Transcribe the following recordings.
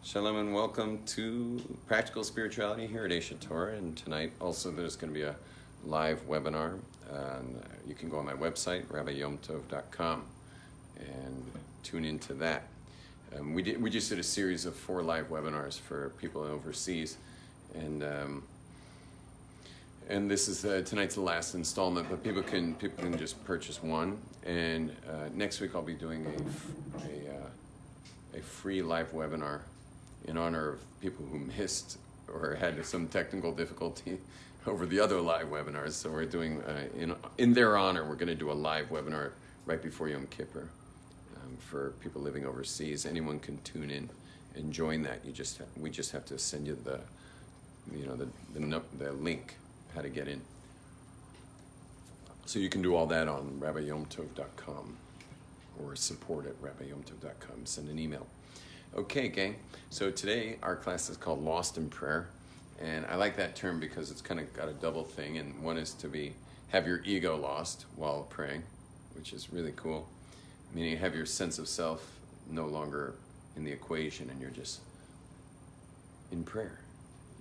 Shalom and welcome to Practical Spirituality here at Aish HaTorah. And tonight also there's going to be a live webinar. And you can go on my website, RabbiYomTov.com, and tune into that. We just did a series of 4 live webinars for people overseas. And this is tonight's the last installment, but people can just purchase one. And next week I'll be doing a free live webinar in honor of people who missed or had some technical difficulty over the other live webinars. So we're doing, in their honor, we're going to do a live webinar right before Yom Kippur for people living overseas. Anyone can tune in and join that. We just have to send you the link how to get in. So you can do all that on RabbiYomTov.com or support at RabbiYomTov.com. Send an email. Okay, gang. So today our class is called Lost in Prayer, and I like that term because it's kind of got a double thing. And one is to have your ego lost while praying, which is really cool. Meaning have your sense of self no longer in the equation, and you're just in prayer.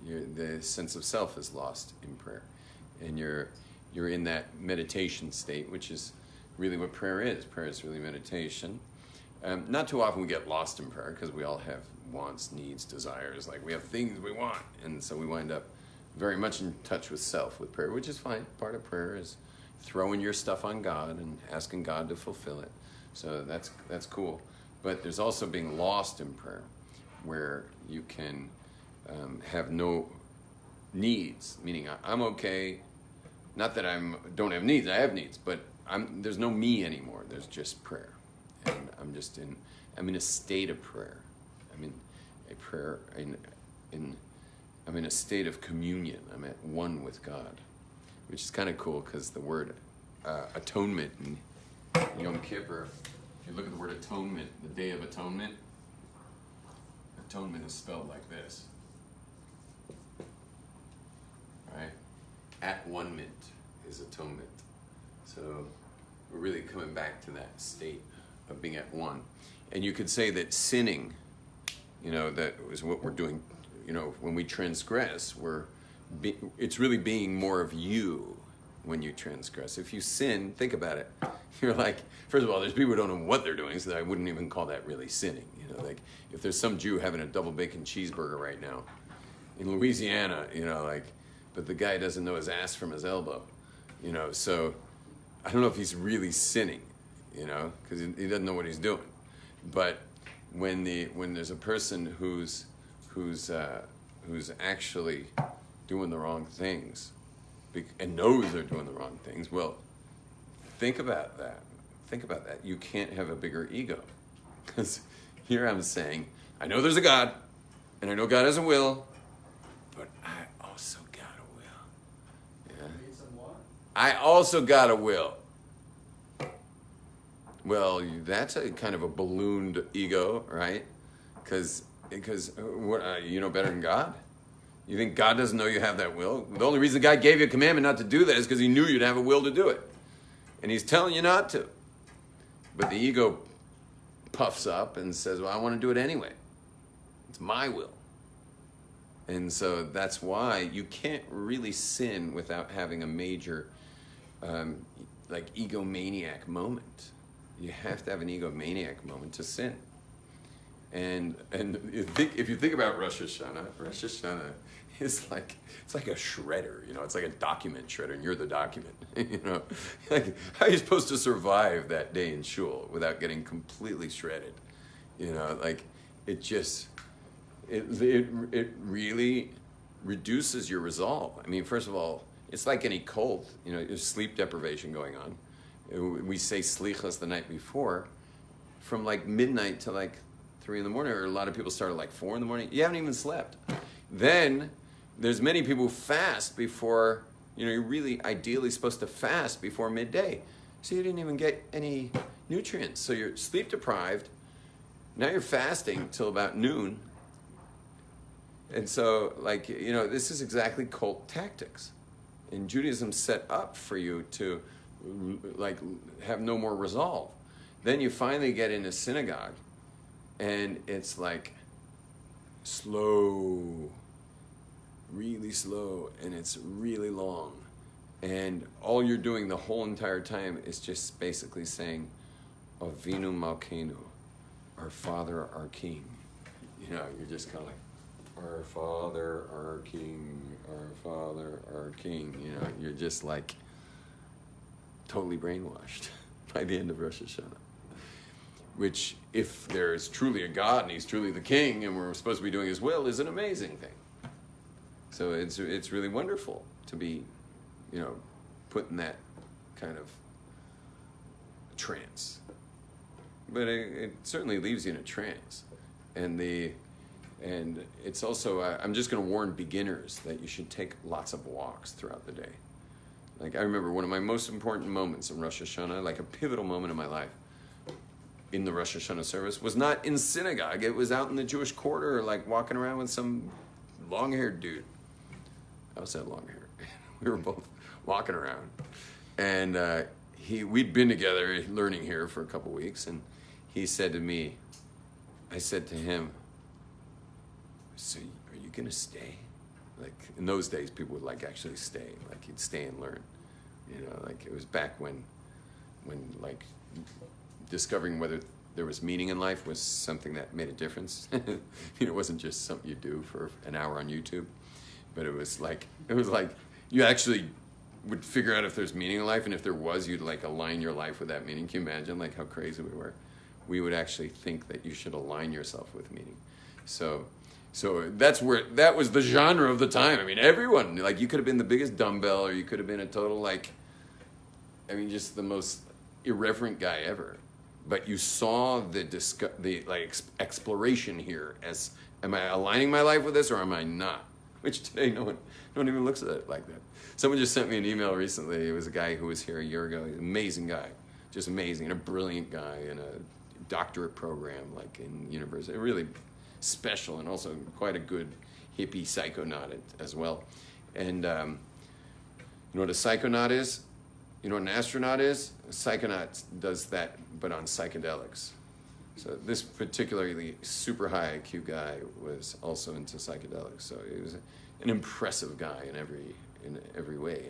The sense of self is lost in prayer, and you're in that meditation state, which is really what prayer is. Prayer is really meditation. Not too often we get lost in prayer because we all have wants, needs, desires. Like we have things we want, and so we wind up very much in touch with self with prayer, which is fine. Part of prayer is throwing your stuff on God and asking God to fulfill it. So that's cool. But there's also being lost in prayer, where you can have no needs, meaning I'm okay. Not that I don't have needs, I have needs, but there's no me anymore. There's just prayer. And I'm in a state of prayer. I'm in a prayer, I'm in a state of communion. I'm at one with God, which is kind of cool because the word atonement in Yom Kippur, if you look at the word atonement, the Day of Atonement, atonement is spelled like this, right? At one mint is atonement. So we're really coming back to that state of being at one. And you could say that sinning, that is what we're doing, when we transgress, it's really being more of you when you transgress. If you sin, think about it. You're like, first of all, there's people who don't know what they're doing, so I wouldn't even call that really sinning. Like if there's some Jew having a double bacon cheeseburger right now in Louisiana, but the guy doesn't know his ass from his elbow, so I don't know if he's really sinning, because he doesn't know what he's doing. But when there's a person who's actually doing the wrong things and knows they're doing the wrong things, well, think about that. You can't have a bigger ego, because here I'm saying, I know there's a God, and I know God has a will, but I also got a will. Yeah. I also got a will. Well, that's a kind of a ballooned ego, right? Because you know better than God? You think God doesn't know you have that will? The only reason God gave you a commandment not to do that is because he knew you'd have a will to do it. And he's telling you not to. But the ego puffs up and says, well, I want to do it anyway. It's my will. And so that's why you can't really sin without having a major egomaniac moment. You have to have an egomaniac moment to sin. And if you think about Rosh Hashanah is it's like a shredder, it's like a document shredder, and you're the document, Like, how are you supposed to survive that day in shul without getting completely shredded? It really reduces your resolve. I mean, first of all, it's like any cold, there's sleep deprivation going on. We say slichas the night before from midnight to 3 in the morning, or a lot of people start at 4 in the morning. You haven't even slept. Then there's many people who fast before, you're really ideally supposed to fast before midday. So you didn't even get any nutrients. So you're sleep deprived. Now you're fasting till about noon. And so this is exactly cult tactics. And Judaism set up for you to have no more resolve. Then you finally get in a synagogue, and it's slow, really slow, and it's really long. And all you're doing the whole entire time is just basically saying, Avinu Volcano, our Father, our King. You know, you're just kind of like, our Father, our King, our Father, our King. You know, you're just like totally brainwashed by the end of Rosh Hashanah. Which, if there is truly a God and He's truly the King and we're supposed to be doing His will, is an amazing thing. So it's really wonderful to be, you know, put in that kind of trance. But it certainly leaves you in a trance. And it's also, I'm just going to warn beginners that you should take lots of walks throughout the day. Like, I remember one of my most important moments in Rosh Hashanah, like a pivotal moment in my life, in the Rosh Hashanah service, was not in synagogue. It was out in the Jewish quarter, like walking around with some long-haired dude. I also had long hair. We were both walking around. And we'd been together learning here for a couple weeks, and he said to me, I said to him, so are you going to stay? Like, in those days, people would like actually stay. Like, you'd stay and learn. You know, like, it was back when like, discovering whether there was meaning in life was something that made a difference. You know, it wasn't just something you do for an hour on YouTube, but it was like you actually would figure out if there's meaning in life, and if there was, you'd like align your life with that meaning. Can you imagine like how crazy we were? We would actually think that you should align yourself with meaning. So that was the genre of the time. I mean, everyone, like, you could have been the biggest dumbbell, or you could have been a total, like, I mean, just the most irreverent guy ever. But you saw the exploration here as, am I aligning my life with this or am I not? Which today no one even looks at it like that. Someone just sent me an email recently. It was a guy who was here a year ago. He's an amazing guy, just amazing, and a brilliant guy in a doctorate program, like in university. Really special, and also quite a good hippie psychonaut as well. And you know what a psychonaut is? You know what an astronaut is? A psychonaut does that, but on psychedelics. So this particularly super high IQ guy was also into psychedelics. So he was an impressive guy in every way.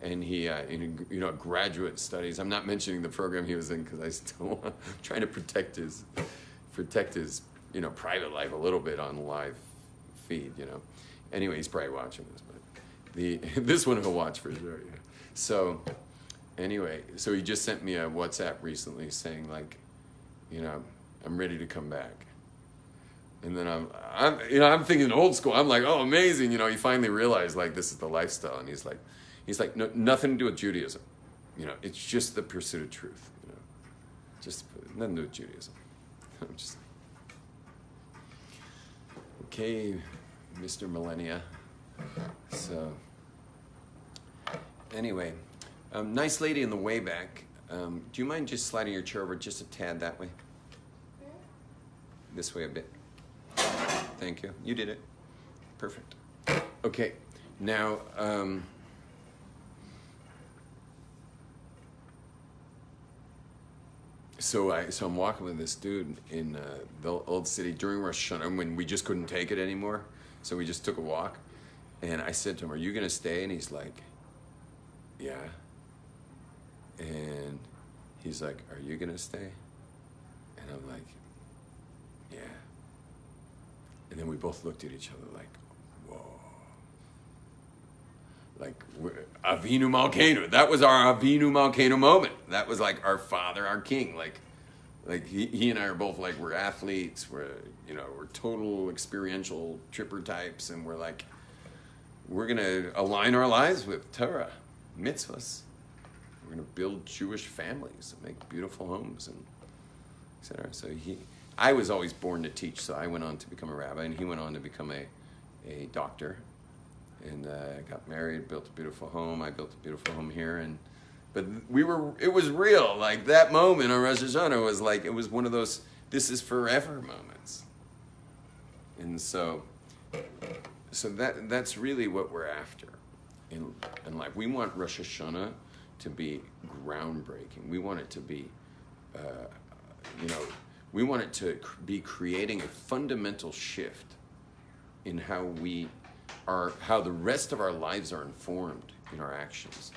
And he, in, you know, graduate studies. I'm not mentioning the program he was in because I still I'm trying to protect his, you know, private life a little bit on the live feed. You know. Anyway, he's probably watching this, but this one he'll watch for sure. Yeah. So. Anyway, so he just sent me a WhatsApp recently saying, like, you know, I'm ready to come back. And then I'm thinking old school. I'm like, oh, amazing. You know, he finally realized, like, this is the lifestyle. And he's like, no, nothing to do with Judaism. You know, it's just the pursuit of truth. You know, just nothing to do with Judaism. I'm just okay, Mr. Millennia. So anyway. Nice lady in the way back. Do you mind just sliding your chair over just a tad that way? This way a bit. Thank you. You did it. Perfect. Okay. Now, so I'm walking with this dude in the old city during Rosh Hashanah when we just couldn't take it anymore. So we just took a walk, and I said to him, "Are you gonna stay?" And he's like, "Yeah." And he's like, "Are you gonna stay?" And I'm like, "Yeah." And then we both looked at each other like, whoa. Like, Avinu Volcano. That was our Avinu Volcano moment. That was like our Father, our King. Like he and I are both like, we're athletes. We're total experiential tripper types. And we're like, we're going to align our lives with Torah, mitzvahs. We're going to build Jewish families and make beautiful homes, and et cetera. So I was always born to teach, so I went on to become a rabbi, and he went on to become a doctor, and got married, built a beautiful home. I built a beautiful home here, but it was real. Like, that moment on Rosh Hashanah was like, it was one of those, this is forever moments. And so that's really what we're after in life. We want Rosh Hashanah to be groundbreaking. We want it to be, we want it to be creating a fundamental shift in how how the rest of our lives are informed in our actions.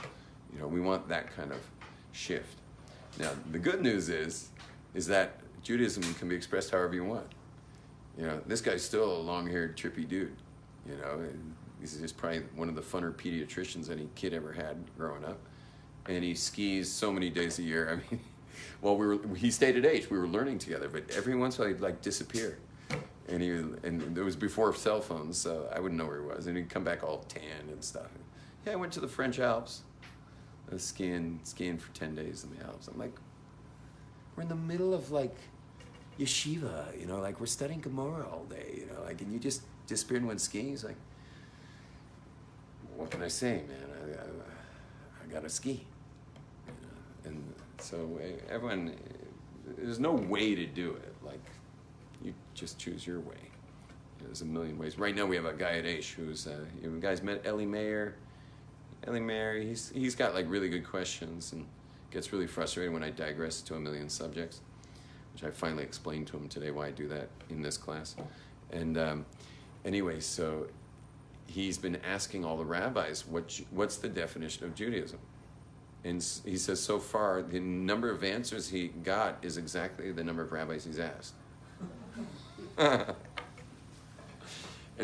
We want that kind of shift. Now, the good news is that Judaism can be expressed however you want. This guy's still a long-haired, trippy dude. He's just probably one of the funner pediatricians any kid ever had growing up. And he skis so many days a year. I mean, well, he stayed at Aish. We were learning together, but every once in a while he'd disappear. And it was before cell phones, so I wouldn't know where he was. And he'd come back all tan and stuff. Yeah, I went to the French Alps. I was skiing for 10 days in the Alps. I'm like, we're in the middle of yeshiva, we're studying Gemara all day, and you just disappeared and went skiing. He's like, what can I say, man? I gotta ski. And so everyone, there's no way to do it. You just choose your way. There's a million ways. Right now we have a guy at Aish who's, you guys met Ellie Mayer? Ellie Mayer, he's got really good questions and gets really frustrated when I digress to a million subjects, which I finally explained to him today why I do that in this class. And anyway, so he's been asking all the rabbis, what's the definition of Judaism? And he says so far, the number of answers he got is exactly the number of rabbis he's asked. And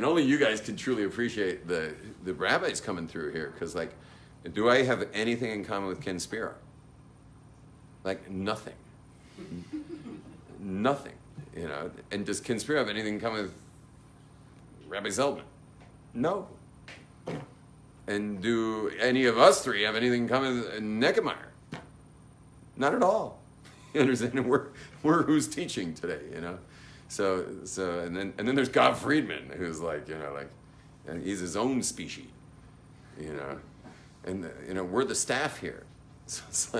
only you guys can truly appreciate the rabbis coming through here, because do I have anything in common with Ken Spiro? Nothing. Nothing, And does Ken Spiro have anything in common with Rabbi Zeldman? No. And do any of us three have anything in common with Neckemeyer? Not at all. You understand? And we're who's teaching today, So and then there's God Friedman, who's and he's his own species, and we're the staff here, so it's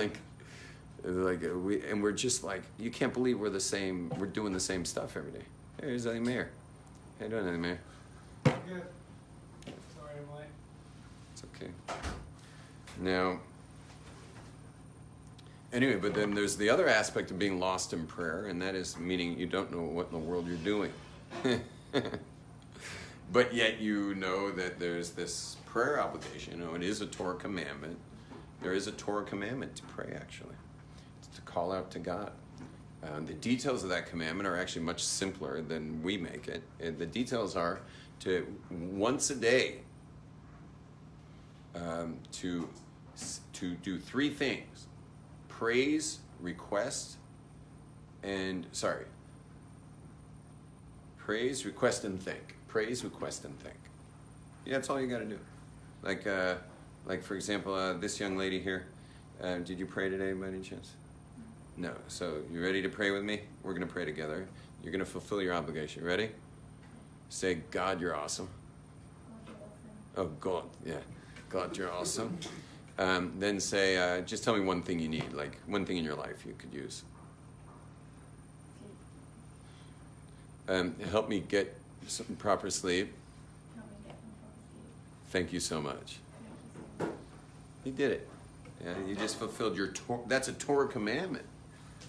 we're just you can't believe we're the same. We're doing the same stuff every day. Hey, here's Ellie Mayer. How you doing, Ellie Mayer? Good. Sorry, I'm late. It's okay. Now. Anyway, but then there's the other aspect of being lost in prayer, and that is meaning you don't know what in the world you're doing. But yet you know that there's this prayer obligation. It is a Torah commandment. There is a Torah commandment to pray, actually. It's to call out to God. The details of that commandment are actually much simpler than we make it. And the details are to once a day to do three things. Praise, request, and think. Praise, request, and think. Yeah, that's all you got to do. For example, this young lady here. Did you pray today by any chance? No. So you ready to pray with me? We're going to pray together. You're going to fulfill your obligation. Ready? Say, God, you're awesome. Oh, God. Yeah. God, you're awesome. Then say, just tell me one thing you need, one thing in your life you could use. Help me get some proper sleep. Thank you so much. You did it. Yeah, you just fulfilled your Torah. That's a Torah commandment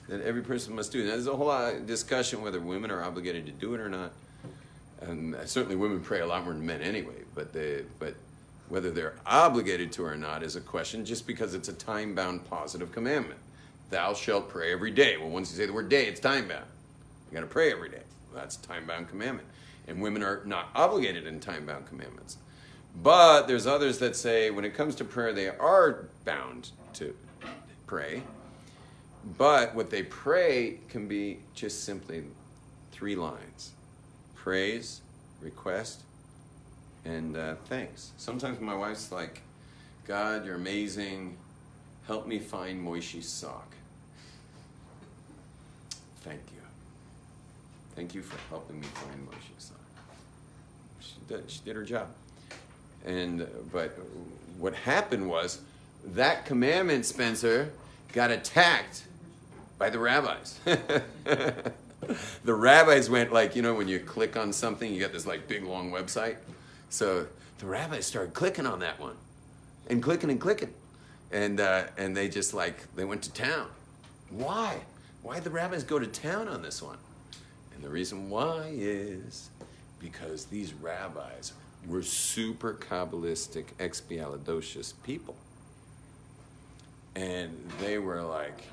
that every person must do. Now, there's a whole lot of discussion whether women are obligated to do it or not. And certainly women pray a lot more than men anyway, but whether they're obligated to or not is a question, just because it's a time-bound positive commandment. Thou shalt pray every day. Well, once you say the word day, it's time-bound. You got to pray every day. Well, that's a time-bound commandment. And women are not obligated in time-bound commandments. But there's others that say when it comes to prayer, they are bound to pray. But what they pray can be just simply 3 lines. Praise, request, and thanks. Sometimes my wife's like, God, you're amazing. Help me find Moishi's sock. Thank you. Thank you for helping me find Moishi's sock. She did her job. But what happened was that commandment, Spencer, got attacked by the rabbis. The rabbis went when you click on something, you get this big long website. So the rabbis started clicking on that one and clicking and clicking. And they just they went to town. Why? Why'd the rabbis go to town on this one? And the reason why is because these rabbis were super Kabbalistic, expialidocious people. And they were like,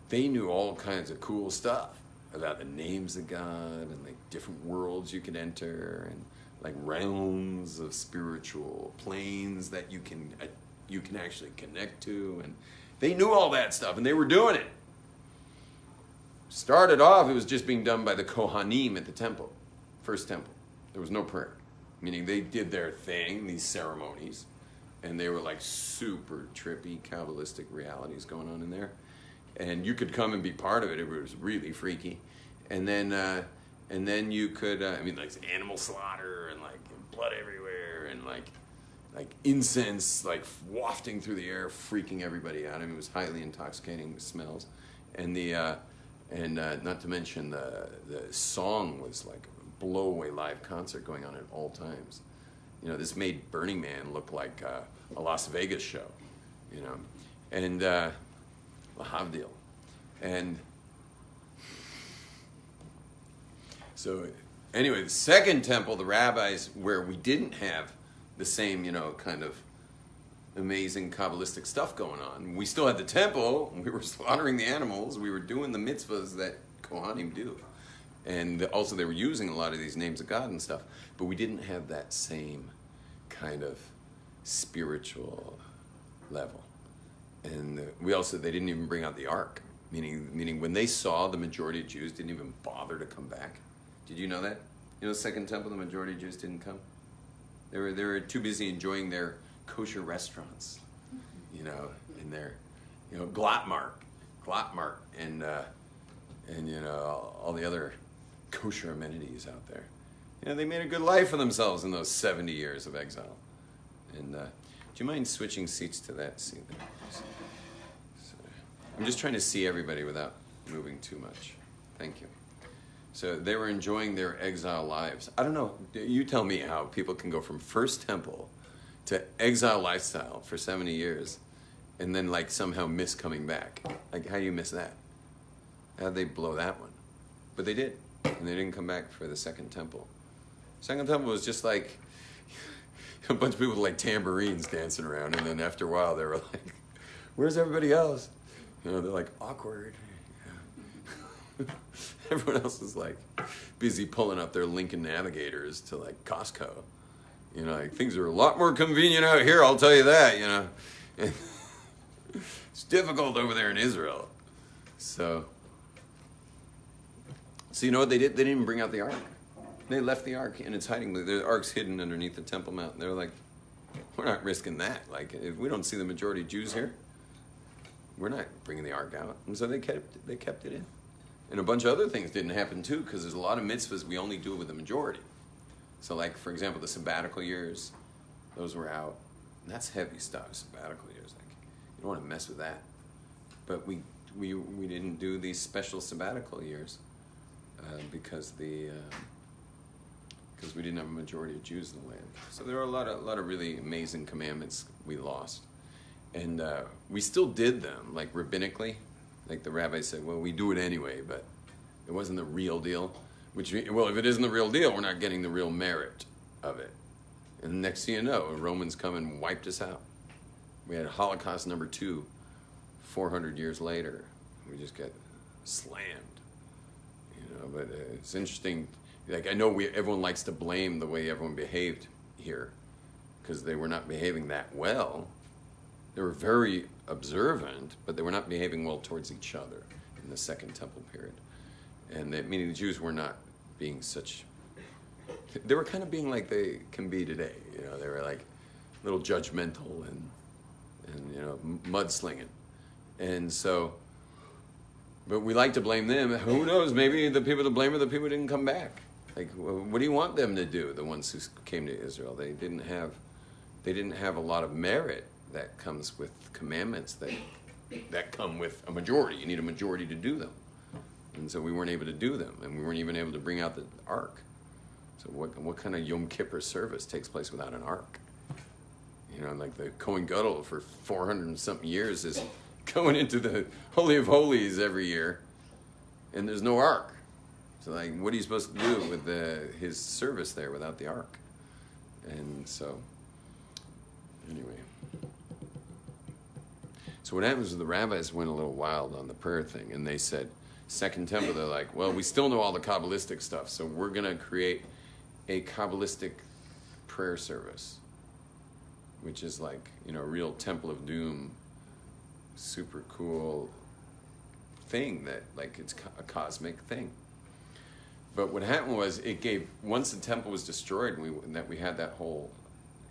they knew all kinds of cool stuff about the names of God and like different worlds you could enter and like realms of spiritual planes that you can actually connect to. And they knew all that stuff and they were doing it. Started off, it was just being done by the Kohanim at the temple, first temple. There was no prayer, meaning they did their thing, these ceremonies, and they were like super trippy Kabbalistic realities going on in there. And you could come and be part of it. It was really freaky. And then you could, like animal slaughter and like blood everywhere and like incense like wafting through the air, freaking everybody out. I mean, it was highly intoxicating with smells. And not to mention the song was like a blow away live concert going on at all times. You know, this made Burning Man look like a Las Vegas show, you know, and Lahavdil. And so anyway, the second temple, the rabbis, where we didn't have the same, you know, kind of amazing Kabbalistic stuff going on. We still had the temple, we were slaughtering the animals, we were doing the mitzvahs that Kohanim do. And also they were using a lot of these names of God and stuff, but we didn't have that same kind of spiritual level. And they didn't even bring out the ark, meaning when they saw the majority of Jews didn't even bother to come back. Did you know that? You know, the second temple, the majority of Jews didn't come. They were too busy enjoying their kosher restaurants, you know, in their, you know, Glotmark, and you know, all the other kosher amenities out there. You know, they made a good life for themselves in those 70 years of exile. And do you mind switching seats to that seat there? So, I'm just trying to see everybody without moving too much. Thank you. So they were enjoying their exile lives. I don't know, you tell me how people can go from first temple to exile lifestyle for 70 years and then like somehow miss coming back. Like, how do you miss that? How'd they blow that one? But they did, and they didn't come back for the second temple. Second temple was just like a bunch of people with like tambourines dancing around, and then after a while they were like, where's everybody else? You know, they're like, awkward. Yeah. Everyone else is like busy pulling up their Lincoln Navigators to like Costco. You know, like, things are a lot more convenient out here, I'll tell you that, you know. And it's difficult over there in Israel. So you know what they did? They didn't even bring out the ark. They left the ark in its hiding. The ark's hidden underneath the Temple Mount. They're like, we're not risking that. Like, if we don't see the majority of Jews here, we're not bringing the ark out. And so they kept it in. And a bunch of other things didn't happen too, because there's a lot of mitzvahs we only do with the majority. So like, for example, the sabbatical years, those were out. And that's heavy stuff, sabbatical years. Like, you don't want to mess with that. But we didn't do these special sabbatical years because we didn't have a majority of Jews in the land. So there were a lot of really amazing commandments we lost. And we still did them, like rabbinically. Like the rabbi said, well, we do it anyway, but it wasn't the real deal. Which, well, if it isn't the real deal, we're not getting the real merit of it. And the next thing you know, Romans come and wiped us out. We had Holocaust number 2, 400 years later. We just got slammed. You know, but it's interesting. Like, I know everyone likes to blame the way everyone behaved here, because they were not behaving that well. They were very observant, but they were not behaving well towards each other in the Second Temple period. And meaning the Jews were not being they were kind of being like they can be today. You know, they were like a little judgmental and you know, mudslinging. And so, but we like to blame them. Who knows, maybe the people to blame are the people who didn't come back. Like, what do you want them to do, the ones who came to Israel? They didn't have a lot of merit that comes with commandments that come with a majority. You need a majority to do them. And so we weren't able to do them, and we weren't even able to bring out the ark. So what kind of Yom Kippur service takes place without an ark? You know, like the Kohen Gadol for 400 and something years is going into the Holy of Holies every year, and there's no ark. So like, what are you supposed to do with his service there without the ark? And so, anyway. So what happens is the rabbis went a little wild on the prayer thing, and they said, Second Temple, they're like, well, we still know all the Kabbalistic stuff, so we're going to create a Kabbalistic prayer service, which is like, you know, a real Temple of Doom, super cool thing that, like, it's a cosmic thing. But what happened was it gave, once the temple was destroyed, and we had that whole,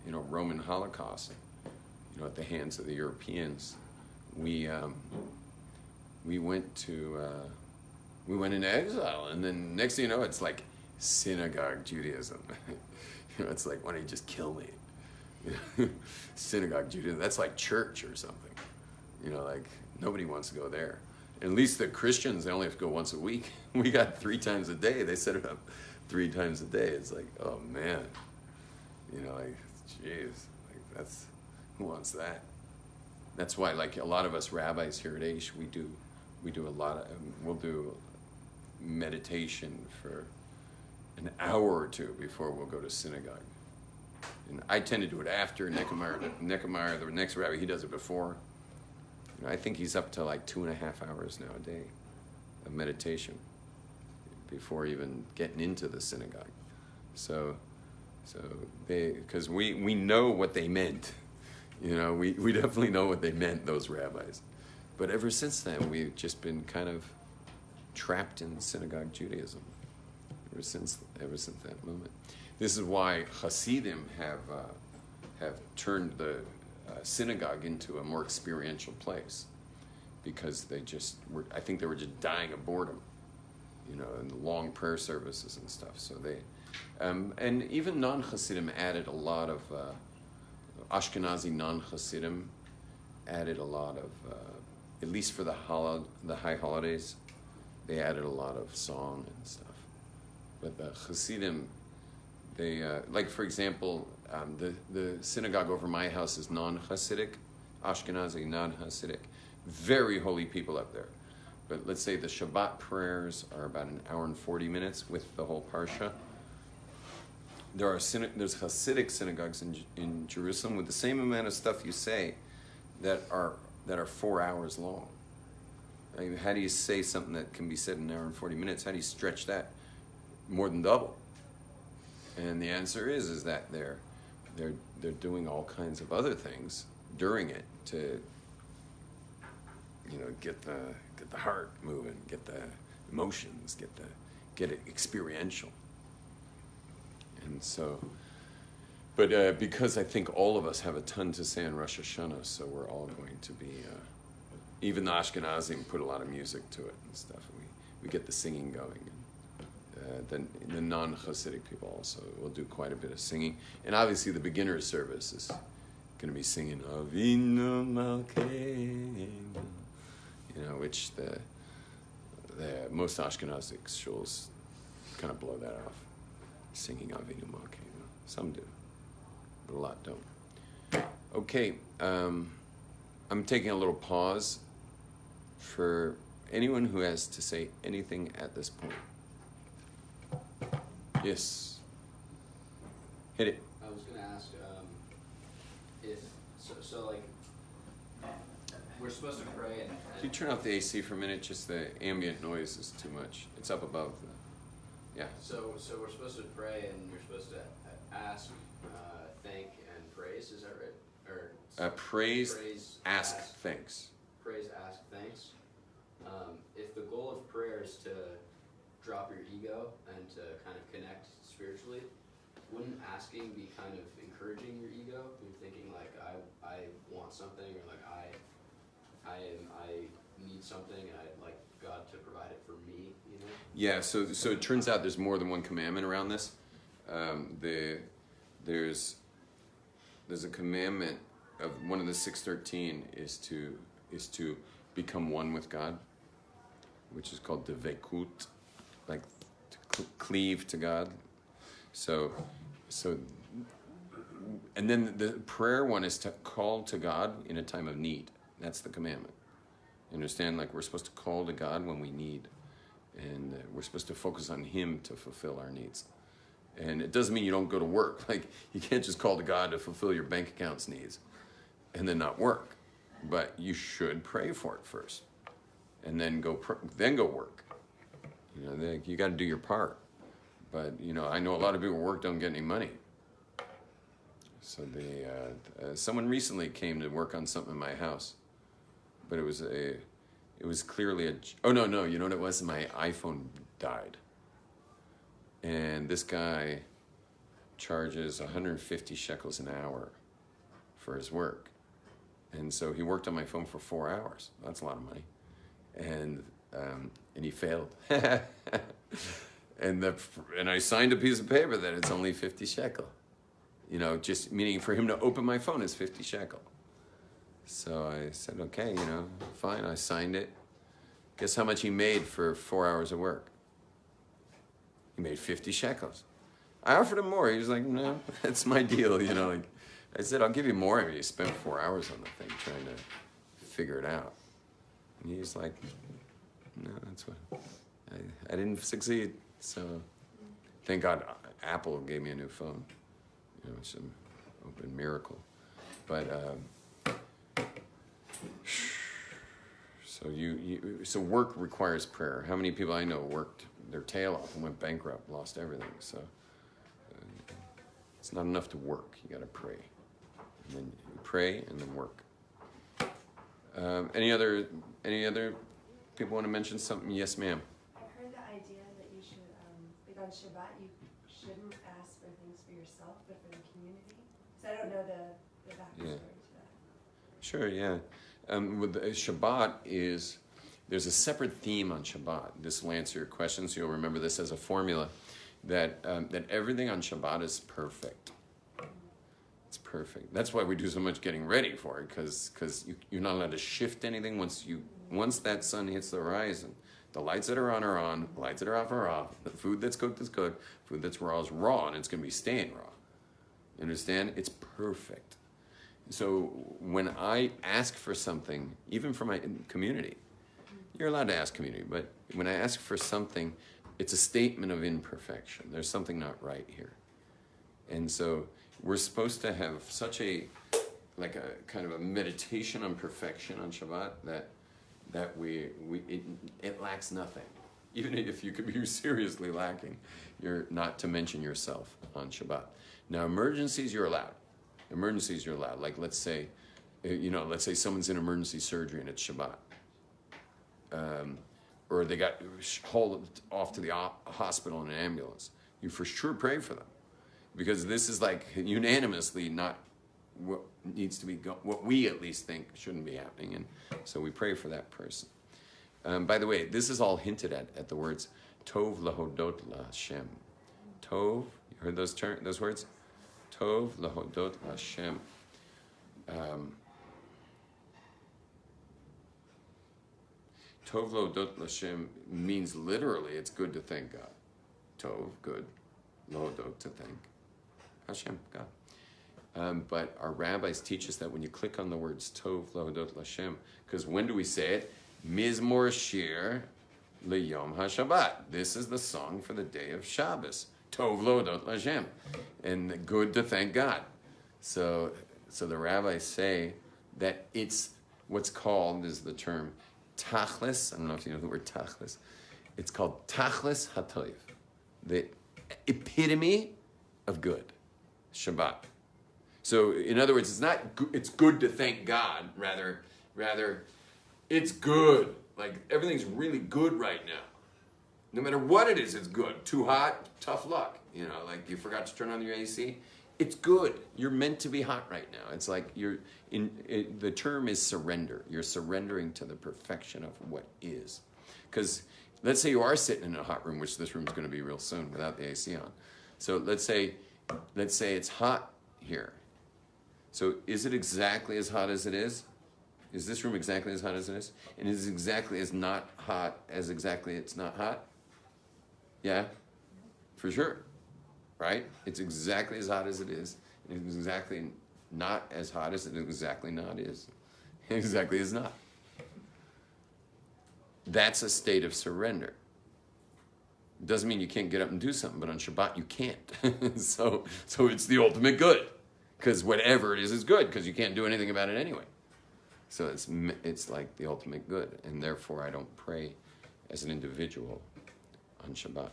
you know, Roman Holocaust, you know, at the hands of the Europeans, we went into exile, and then next thing you know, it's like synagogue Judaism. You know, it's like, why don't you just kill me? Synagogue Judaism, that's like church or something. You know, like nobody wants to go there. At least the Christians, they only have to go once a week. We got 3 times a day. They set it up 3 times a day. It's like, oh man, you know, like, jeez, like who wants that? That's why, like, a lot of us rabbis here at Aish, we do a lot of, we'll do meditation for an hour or two before we'll go to synagogue. And I tend to do it after. Nehemiah, the next rabbi, he does it before. You know, I think he's up to like 2.5 hours now a day of meditation before even getting into the synagogue. So because we know what they meant. You know, we definitely know what they meant, those rabbis. But ever since then, we've just been kind of trapped in synagogue Judaism. Ever since that moment. This is why Hasidim have turned the synagogue into a more experiential place, because they just were. I think they were just dying of boredom, you know, and the long prayer services and stuff. So they, and even non-Hasidim added a lot of. Ashkenazi non-Hasidim added a lot of, at least for the high holidays, they added a lot of song and stuff. But the Hasidim, they, like for example, the synagogue over my house is non-Hasidic, Ashkenazi non-Hasidic, very holy people up there. But let's say the Shabbat prayers are about 1 hour and 40 minutes with the whole parsha. There's Hasidic synagogues in Jerusalem with the same amount of stuff you say that are 4 hours long. I mean, how do you say something that can be said in 1 hour and 40 minutes? How do you stretch that more than double? And the answer is that they're doing all kinds of other things during it to, you know, get the heart moving, get the emotions, get it experiential. And so, but because I think all of us have a ton to say on Rosh Hashanah, so we're all going to be, even the Ashkenazim put a lot of music to it and stuff. We get the singing going. And, then the non-Hasidic people also will do quite a bit of singing. And obviously the beginner service is going to be singing Avinu Volcano, you know, which the most Ashkenazic shuls kind of blow that off. Singing Avinu Volcano. Some do, but a lot don't. Okay, I'm taking a little pause for anyone who has to say anything at this point. Yes. Hit it. I was going to ask if, so like, we're supposed to pray and Can you turn off the AC for a minute? Just the ambient noise is too much. It's up above. Yeah. So we're supposed to pray and you're supposed to ask, thank, and praise. Is that right? Or praise, ask, thanks. Praise, ask, thanks. If the goal of prayer is to drop your ego and to kind of connect spiritually, wouldn't asking be kind of encouraging your ego? You're thinking like, I want something, or like I need something, and I'd like God to provide it for me, you know? Yeah, so it turns out there's more than one commandment around this. There's a commandment of one of the 613 is to become one with God, which is called devekut, like to cleave to God. So, and then the prayer one is to call to God in a time of need. That's the commandment. You understand? Like we're supposed to call to God when we need. And we're supposed to focus on Him to fulfill our needs. And it doesn't mean you don't go to work. Like, you can't just call to God to fulfill your bank account's needs and then not work. But you should pray for it first, and then go work. You know, you got to do your part. But you know, I know a lot of people at work don't get any money. So someone recently came to work on something in my house, but it was clearly oh no, you know what it was? My iPhone died. And this guy charges 150 shekels an hour for his work. And so he worked on my phone for 4 hours. That's a lot of money. And he failed. and I signed a piece of paper that it's only 50 shekel. You know, just meaning for him to open my phone is 50 shekel. So I said, okay, you know, fine. I signed it. Guess how much he made for 4 hours of work? He made 50 shekels. I offered him more. He was like, no, that's my deal. You know, like I said, I'll give you more if you spent 4 hours on the thing trying to figure it out. And he's like, no, that's what I didn't succeed. So thank God Apple gave me a new phone. You know, it's an open miracle. But so work requires prayer. How many people I know worked their tail off and went bankrupt, lost everything? So it's not enough to work. You got to pray, and then you pray and then work. Any other people want to mention something? Yes, ma'am. I've heard the idea that you should, like on Shabbat, you shouldn't ask for things for yourself, but for the community. So I don't know the backstory to that. Sure, yeah. With Shabbat there's a separate theme on Shabbat. This will answer your questions. You'll remember this as a formula, that everything on Shabbat is perfect. It's perfect. That's why we do so much getting ready for it, because you're not allowed to shift anything once that sun hits the horizon. The lights that are on, the lights that are off are off. The food that's cooked is cooked. Food that's raw is raw, and it's going to be staying raw. You understand? It's perfect. So when I ask for something, even for my community, you're allowed to ask community, but when I ask for something, it's a statement of imperfection. There's something not right here. And so we're supposed to have such a kind of a meditation on perfection on Shabbat that it lacks nothing. Even if you could be seriously lacking, you're not to mention yourself on Shabbat. Now, emergencies you're allowed. Like let's say someone's in emergency surgery and it's Shabbat. Or they got hauled off to the hospital in an ambulance. You for sure pray for them, because this is like unanimously not what needs to be what we at least think shouldn't be happening, and so we pray for that person. By the way, this is all hinted at the words Tov lahodot laHashem. Tov, you heard those words? Tov lahodot laHashem. Tov lahodot laHashem means literally it's good to thank God. Tov, good. Lahodot, to thank Hashem, God. But our rabbis teach us that when you click on the words Tov lahodot laHashem, because when do we say it? Mizmor shir liyom haShabbat. This is the song for the day of Shabbos. Tov lahodot laHashem, and good to thank God. So the rabbis say that it's what's called, is the term tachlis. I don't know if you know the word tachlis. It's called tachlis hatoiv, the epitome of good, Shabbat. So in other words, it's good to thank God. Rather, it's good. Like everything's really good right now. No matter what it is, it's good. Too hot, tough luck. You know, like you forgot to turn on your AC. It's good. You're meant to be hot right now. It's like the term is surrender. You're surrendering to the perfection of what is. Because let's say you are sitting in a hot room, which this room is going to be real soon without the AC on. So let's say it's hot here. So is it exactly as hot as it is? Is this room exactly as hot as it is? And is it exactly as not hot as exactly it's not hot? Yeah, for sure, right? It's exactly as hot as it is. And it's exactly not as hot as it exactly not is. Exactly as not. That's a state of surrender. Doesn't mean you can't get up and do something, but on Shabbat you can't. so it's the ultimate good, because whatever it is good, because you can't do anything about it anyway. So it's like the ultimate good, and therefore I don't pray as an individual on Shabbat.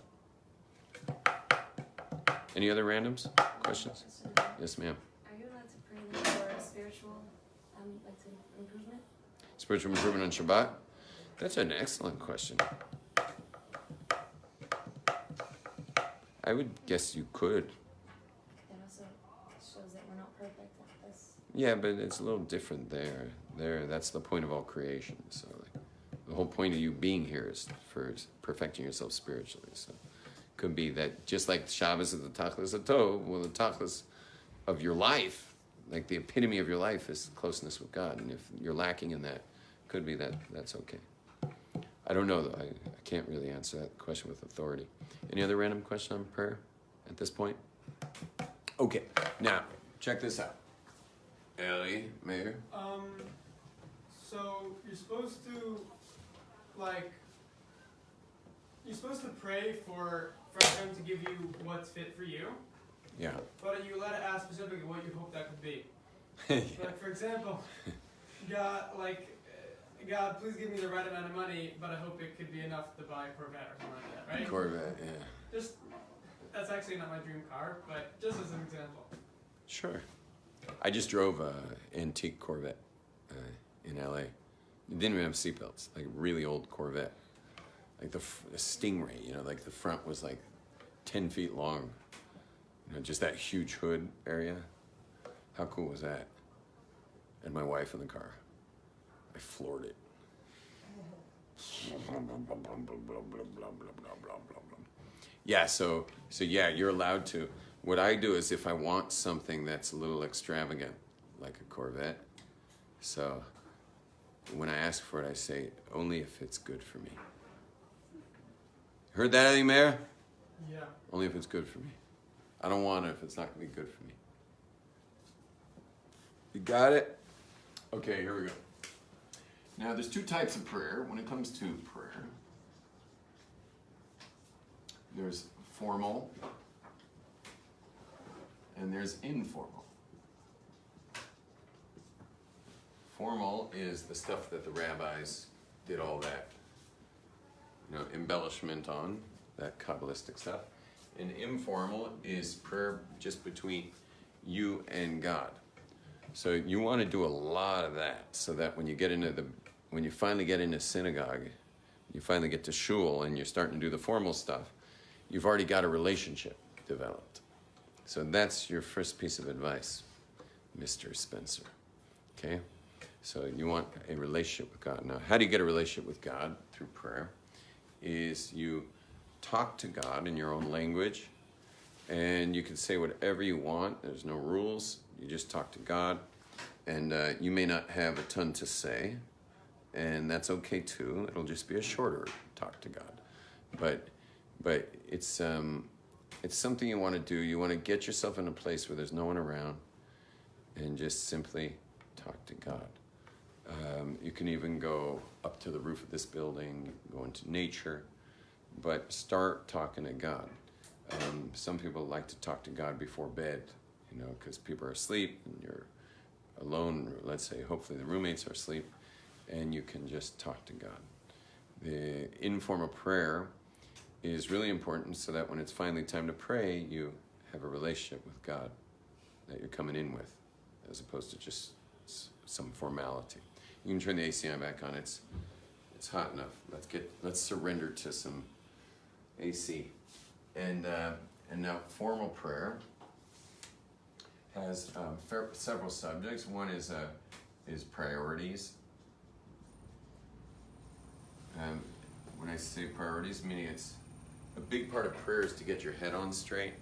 Any other randoms? Questions? Yes, ma'am. Are you allowed to pray for spiritual, improvement? Spiritual improvement on Shabbat? That's an excellent question. I would guess you could. That also shows that we're not perfect at this. Yeah, but it's a little different there. That's the point of all creation. So the whole point of you being here is for perfecting yourself spiritually. So it could be that just like Shabbos is the Tachlis HaTov, well, the Tachlis of your life, like the epitome of your life, is closeness with God. And if you're lacking in that, could be that that's okay. I don't know, though. I can't really answer that question with authority. Any other random question on prayer at this point? Okay, now, check this out. Ellie, Mayor? So you're supposed to pray for him to give you what's fit for you. Yeah. But are you allowed to ask specifically what you hope that could be? Yeah. Like, for example, God, please give me the right amount of money, but I hope it could be enough to buy a Corvette or something like that, right? Corvette, yeah. Just, that's actually not my dream car, but just as an example. Sure. I just drove an antique Corvette in LA. It didn't even have seatbelts, like a really old Corvette. Like the Stingray, like the front was like 10 feet long. Just that huge hood area. How cool was that? And my wife in the car. I floored it. Yeah, so yeah, you're allowed to. What I do is if I want something that's a little extravagant, like a Corvette, so when I ask for it, I say, only if it's good for me. Heard that, Eddie Mayor? Yeah. Only if it's good for me. I don't want it if it's not going to be good for me. You got it? Okay, here we go. Now, there's two types of prayer when it comes to prayer. There's formal and there's informal. Formal is the stuff that the rabbis did all that, embellishment on, that Kabbalistic stuff. And informal is prayer just between you and God. So you want to do a lot of that so that when you finally get into synagogue, you finally get to shul and you're starting to do the formal stuff, you've already got a relationship developed. So that's your first piece of advice, Mr. Spencer. Okay? So you want a relationship with God. Now, how do you get a relationship with God through prayer? Is you talk to God in your own language, and you can say whatever you want. There's no rules. You just talk to God, and you may not have a ton to say, and that's okay too. It'll just be a shorter talk to God, but it's something you want to do. You want to get yourself in a place where there's no one around, and just simply talk to God. You can even go up to the roof of this building, go into nature, but start talking to God. Some people like to talk to God before bed, because people are asleep and you're alone. Let's say, hopefully the roommates are asleep, and you can just talk to God. The informal prayer is really important so that when it's finally time to pray, you have a relationship with God that you're coming in with, as opposed to just some formality. You can turn the AC back on. It's hot enough. Let's surrender to some AC. And now formal prayer has several subjects. One is priorities. When I say priorities, meaning it's a big part of prayer is to get your head on straight.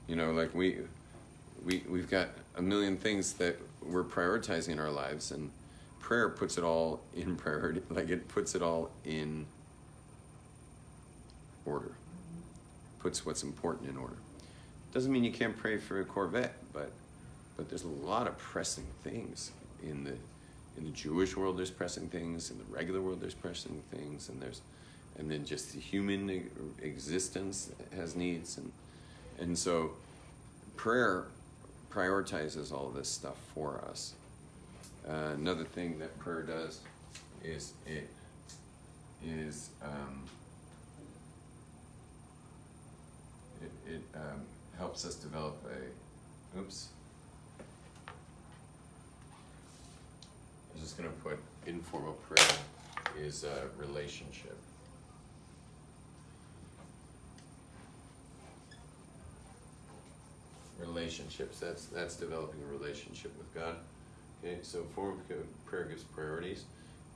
Like we've got a million things that we're prioritizing in our lives, and prayer puts it all in priority. Like it puts it all in order. Puts what's important in order. Doesn't mean you can't pray for a Corvette, but there's a lot of pressing things in the Jewish world. There's pressing things in the regular world. There's pressing things, and and then just the human existence has needs, and so prayer prioritizes all of this stuff for us. Another thing that prayer does is it helps us develop I'm just going to put informal prayer is a relationship. Relationships, that's developing a relationship with God. Okay, so formal prayer gives priorities,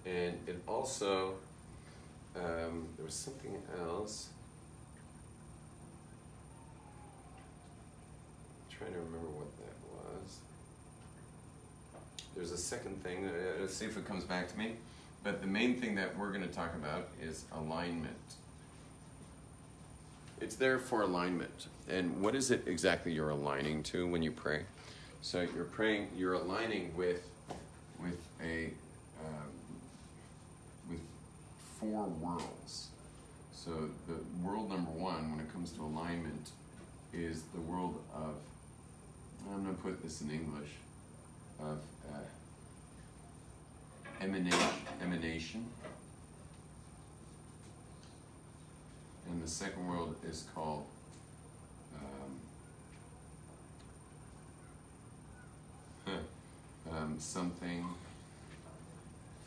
and it also there was something else. I'm trying to remember what that was. There's a second thing. Let's see if it comes back to me. But the main thing that we're going to talk about is alignment. It's there for alignment. And what is it exactly you're aligning to when you pray? So you're praying, you're aligning with four worlds. So the world number one, when it comes to alignment, is the world of, I'm going to put this in English, of emanation. And the second world is called something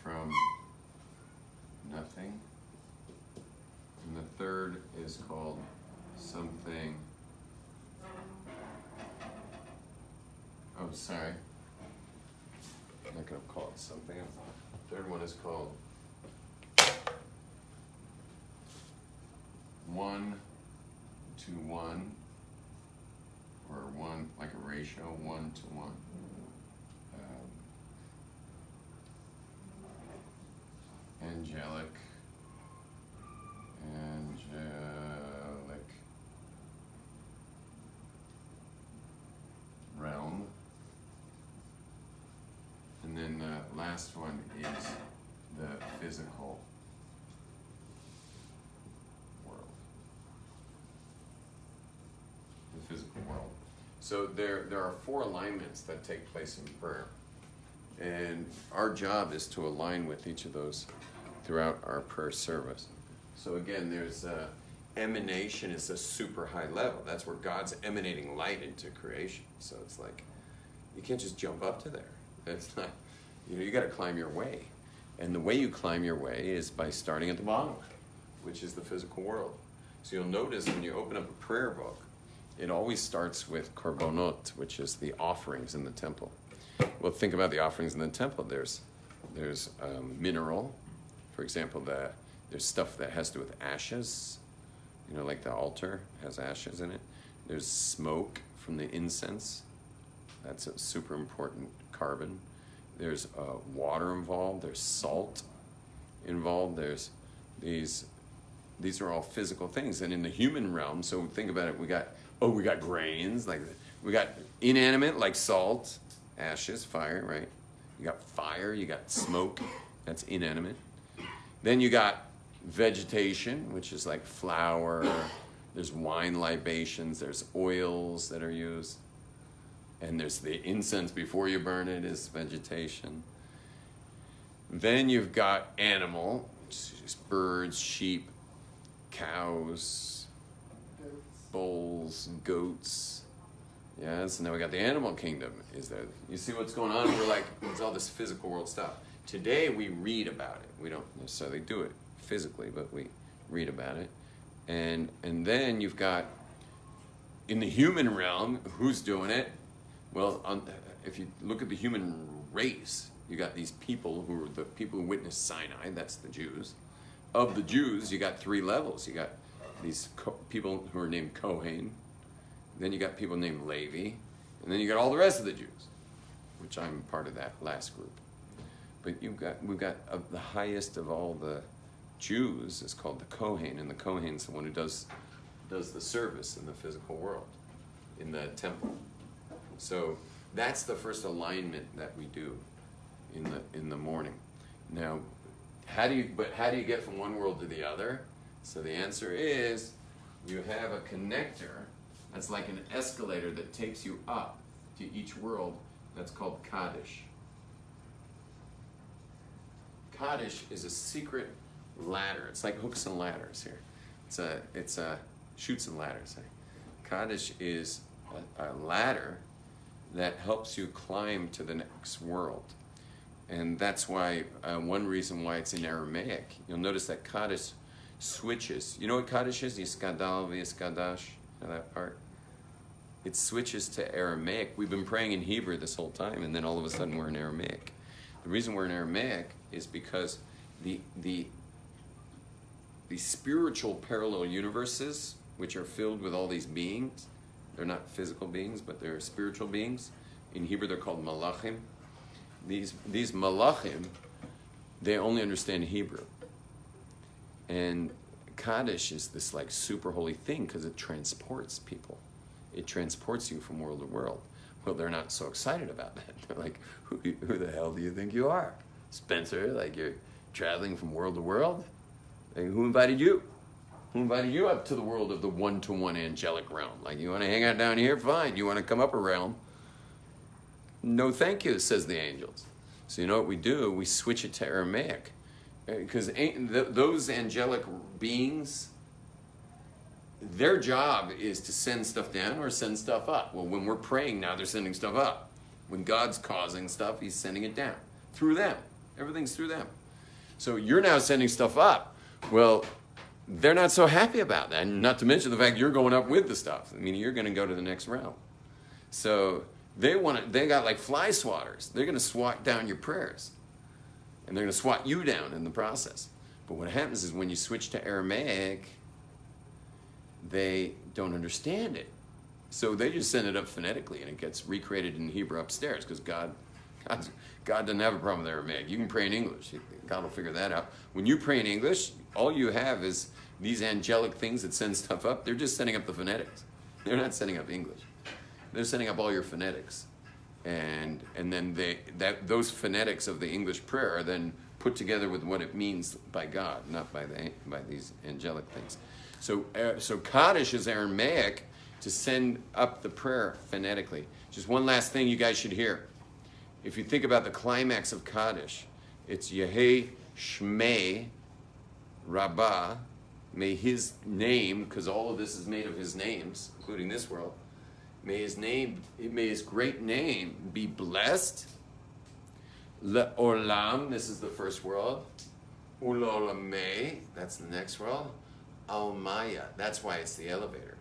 from nothing. And the third is called something, oh sorry, I'm not going to call it something. The third one is called 1 to 1, or 1, like a ratio, 1 to 1. Angelic realm. And then the last one is the physical world. The physical world. So there are four alignments that take place in prayer. And our job is to align with each of those throughout our prayer service. So again, there's emanation is a super high level. That's where God's emanating light into creation. So it's like, you can't just jump up to there. That's not, you got to climb your way. And the way you climb your way is by starting at the bottom, which is the physical world. So you'll notice when you open up a prayer book, it always starts with korbanot, which is the offerings in the temple. Well, think about the offerings in the temple. There's mineral, for example, there's stuff that has to do with ashes, like the altar has ashes in it. There's smoke from the incense. That's a super important carbon. There's water involved. There's salt involved. There's these are all physical things. And in the human realm, so think about it, we got grains, like we got inanimate like salt, ashes, fire, right? You got fire, you got smoke, that's inanimate. Then you got vegetation, which is like flour, there's wine libations, there's oils that are used, and there's the incense before you burn it is vegetation. Then you've got animal, which is birds, sheep, cows, bulls, goats. Yes, and then we got the animal kingdom. Is there? You see what's going on? We're like, it's all this physical world stuff. Today we read about it. We don't necessarily do it physically, but we read about it. And then you've got, in the human realm, who's doing it? Well, if you look at the human race, you got these people who are the people who witnessed Sinai, that's the Jews. Of the Jews, you got three levels. You got these people who are named Kohen, then you got people named Levi, and then you got all the rest of the Jews, which I'm part of that last group. But we've got the highest of all the Jews is called the Kohen, and the Kohen's the one who does the service in the physical world, in the temple. So that's the first alignment that we do in the morning. Now, how do you get from one world to the other? So the answer is you have a connector that's like an escalator that takes you up to each world. That's called Kaddish. Kaddish is a secret ladder. It's like hooks and ladders here. It's a chutes and ladders. Kaddish is a ladder that helps you climb to the next world. And that's why, one reason why it's in Aramaic. You'll notice that Kaddish switches. You know what Kaddish is? Yiskadal v'yiskadash, you know that part? It switches to Aramaic. We've been praying in Hebrew this whole time, and then all of a sudden we're in Aramaic. The reason we're in Aramaic is because the spiritual parallel universes, which are filled with all these beings, they're not physical beings, but they're spiritual beings. In Hebrew, they're called malachim. These malachim, they only understand Hebrew. And Kaddish is this like super holy thing because it transports people. It transports you from world to world. Well, they're not so excited about that. They're like, who the hell do you think you are? Spencer, like you're traveling from world to world? Like, who invited you? Who invited you up to the world of the one-to-one angelic realm? Like, you want to hang out down here? Fine. You want to come up a realm? No, thank you, says the angels. So you know what we do? We switch it to Aramaic. Because those angelic beings, their job is to send stuff down or send stuff up. Well, when we're praying now, they're sending stuff up. When God's causing stuff, he's sending it down. Through them. Everything's through them. So you're now sending stuff up. Well, they're not so happy about that. And not to mention the fact you're going up with the stuff. I mean, you're going to go to the next realm. So they got like fly swatters. They're going to swat down your prayers. And they're going to swat you down in the process. But what happens is when you switch to Aramaic, they don't understand it. So they just send it up phonetically and it gets recreated in Hebrew upstairs because God doesn't have a problem with Aramaic. You can pray in English. God will figure that out. When you pray in English, all you have is these angelic things that send stuff up. They're just sending up the phonetics. They're not sending up English. They're sending up all your phonetics. And then those phonetics of the English prayer are then put together with what it means by God, not by these angelic things. So Kaddish is Aramaic to send up the prayer phonetically. Just one last thing you guys should hear. If you think about the climax of Kaddish, it's Yehei Shmei Rabbah, may his name, because all of this is made of his names, including this world, may his great name be blessed. Le'olam, this is the first world. Ulolamei, that's the next world. Almaya, that's why it's the elevator.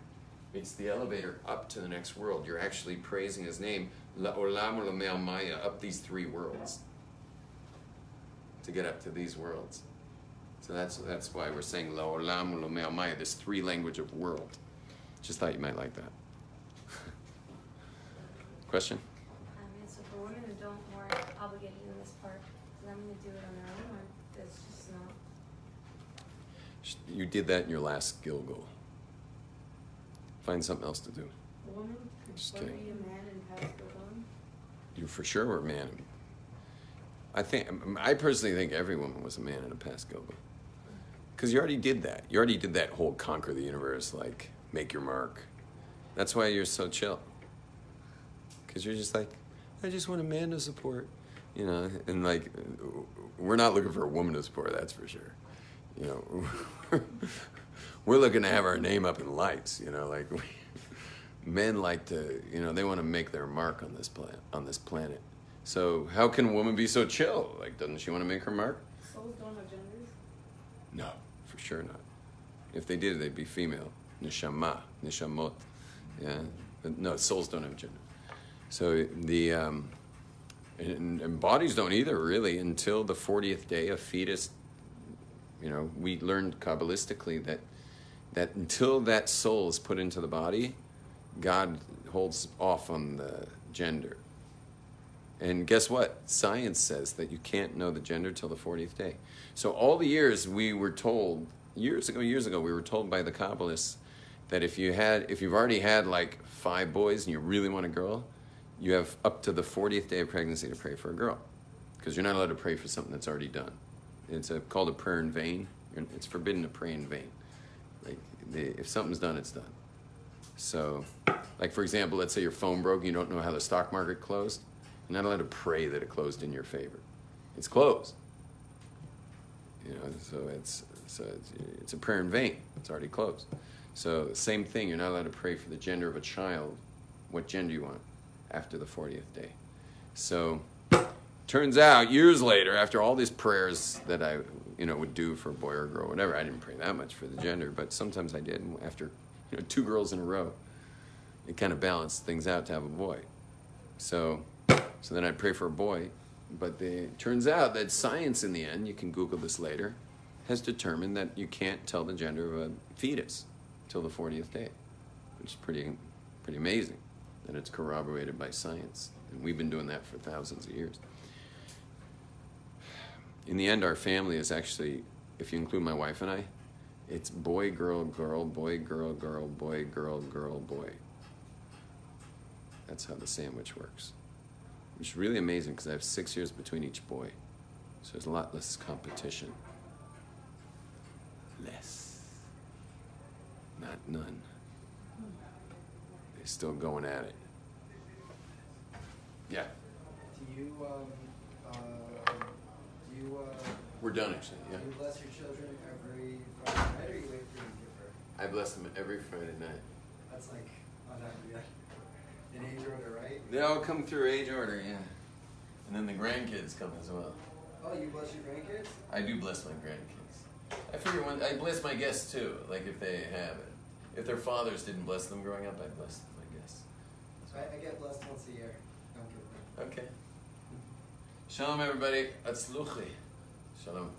It's the elevator up to the next world. You're actually praising his name. Le'olam ulamei almaya, up these three worlds. To get up to these worlds. So that's why we're saying Le'olam ulamei almaya, this three language of world. Just thought you might like that. Question? And so for women who weren't obligated in this part, does that mean to do it on their own, or that's just not? You did that in your last Gilgal. Find something else to do. A woman Just could be kidding. a man and pass it on? You for sure were a man. I personally think every woman was a man in a past Gilgal. Because you already did that. You already did that whole conquer the universe, like make your mark. That's why you're so chill. Because you're just like, I just want a man to support, you know, and like, we're not looking for a woman to support, that's for sure. You know, we're looking to have our name up in lights, you know, like men like to, you know, they want to make their mark on this planet. So how can a woman be so chill? Like, doesn't she want to make her mark? Souls don't have genders? No, for sure not. If they did, they'd be female. Neshama, neshamot. Yeah, but no, souls don't have gender. So the and bodies don't either, really, until the 40th day of fetus. You know, we learned Kabbalistically that until that soul is put into the body, God holds off on the gender. And guess what? Science says that you can't know the gender till the 40th day. So all the years we were told, years ago, we were told by the Kabbalists that if you've already had like 5 boys and you really want a girl, you have up to the 40th day of pregnancy to pray for a girl. Because you're not allowed to pray for something that's already done. It's called a prayer in vain. It's forbidden to pray in vain. Like, if something's done, it's done. So, like for example, let's say your phone broke, and you don't know how the stock market closed. You're not allowed to pray that it closed in your favor. It's closed. You know, so it's a prayer in vain. It's already closed. So same thing. You're not allowed to pray for the gender of a child. What gender you want after the 40th day. So turns out years later, after all these prayers that I would do for a boy or a girl, whatever, I didn't pray that much for the gender, but sometimes I did. And after 2 girls in a row, it kind of balanced things out to have a boy. So then I'd pray for a boy, but it turns out that science in the end, you can Google this later, has determined that you can't tell the gender of a fetus till the 40th day, which is pretty amazing that it's corroborated by science. And we've been doing that for thousands of years. In the end, our family is actually, if you include my wife and I, it's boy, girl, girl, boy, girl, girl, boy, girl, girl, boy. That's how the sandwich works. Which is really amazing because I have 6 years between each boy. So there's a lot less competition. Less. Not none. They're still going at it. Yeah. We're done actually, yeah. Do you bless your children every Friday night, or you wait for them to give birth? I bless them every Friday night. That's like, in age order, right? They all come through age order, yeah. And then the grandkids come as well. Oh, you bless your grandkids? I do bless my grandkids. I figure I bless my guests too, like if they have it. If their fathers didn't bless them growing up, I bless my guests. I get blessed once a year. Don't give birth. Okay. Shalom everybody. Atzluchi. Shalom.